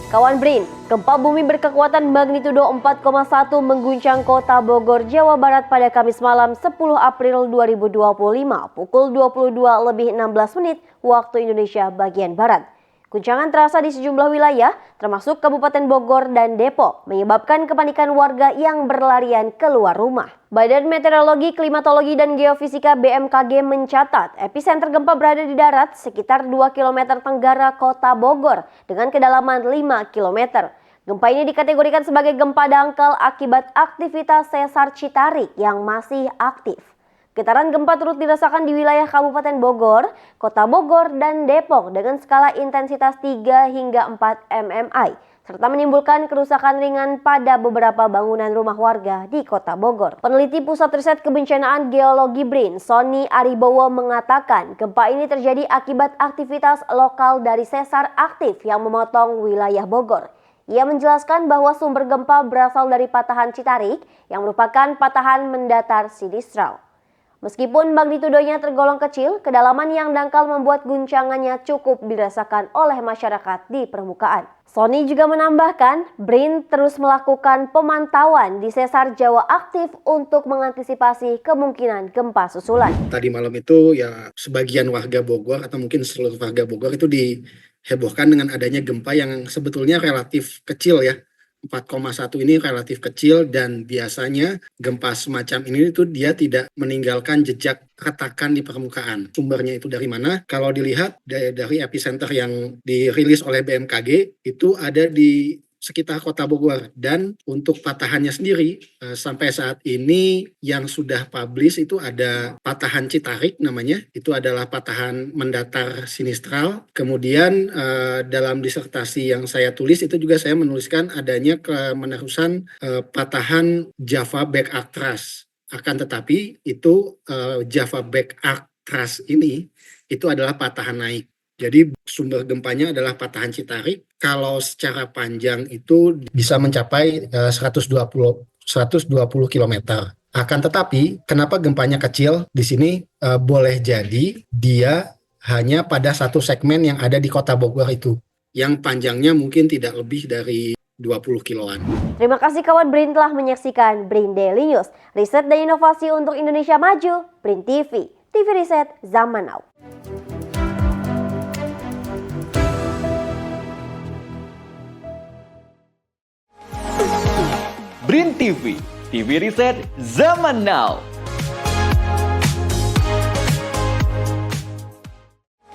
Kawan Brin, gempa bumi berkekuatan magnitudo 4,1 mengguncang kota Bogor, Jawa Barat pada Kamis malam 10 April 2025 pukul 22:16 waktu Indonesia bagian Barat. Guncangan terasa di sejumlah wilayah, termasuk Kabupaten Bogor dan Depok, menyebabkan kepanikan warga yang berlarian keluar rumah. Badan Meteorologi, Klimatologi, dan Geofisika BMKG mencatat epicenter gempa berada di darat sekitar 2 km tenggara kota Bogor dengan kedalaman 5 km. Gempa ini dikategorikan sebagai gempa dangkal akibat aktivitas sesar Citarik yang masih aktif. Getaran gempa turut dirasakan di wilayah Kabupaten Bogor, Kota Bogor, dan Depok dengan skala intensitas 3 hingga 4 mmi, serta menimbulkan kerusakan ringan pada beberapa bangunan rumah warga di Kota Bogor. Peneliti Pusat Riset Kebencanaan Geologi BRIN, Sony Aribowo, mengatakan gempa ini terjadi akibat aktivitas lokal dari sesar aktif yang memotong wilayah Bogor. Ia menjelaskan bahwa sumber gempa berasal dari patahan Citarik yang merupakan patahan mendatar sinistral. Meskipun magnitudonya tergolong kecil, kedalaman yang dangkal membuat guncangannya cukup dirasakan oleh masyarakat di permukaan. Sony juga menambahkan, BRIN terus melakukan pemantauan di sesar Jawa aktif untuk mengantisipasi kemungkinan gempa susulan. Tadi malam itu ya sebagian warga Bogor atau mungkin seluruh warga Bogor itu dihebohkan dengan adanya gempa yang sebetulnya relatif kecil ya. 4,1 ini relatif kecil dan biasanya gempa semacam ini itu dia tidak meninggalkan jejak retakan di permukaan. Sumbernya itu dari mana? Kalau dilihat dari epicenter yang dirilis oleh BMKG itu ada di sekitar kota Bogor, dan untuk patahannya sendiri sampai saat ini yang sudah publish itu ada patahan Citarik namanya, itu adalah patahan mendatar sinistral. Kemudian dalam disertasi yang saya tulis itu juga saya menuliskan adanya kemenerusan patahan Java Back Arc Thrust. Akan tetapi itu Java Back Arc Thrust ini itu adalah patahan naik. Jadi sumber gempanya adalah patahan Citarik. Kalau secara panjang itu bisa mencapai 120 km. Akan tetapi kenapa gempanya kecil? Di sini boleh jadi dia hanya pada satu segmen yang ada di kota Bogor itu, yang panjangnya mungkin tidak lebih dari 20 kiloan. Terima kasih kawan BRIN telah menyaksikan BRIN Daily News. Riset dan inovasi untuk Indonesia maju, BRIN TV. TV Riset Zaman Now. BRIN TV, TV Riset Zaman Now.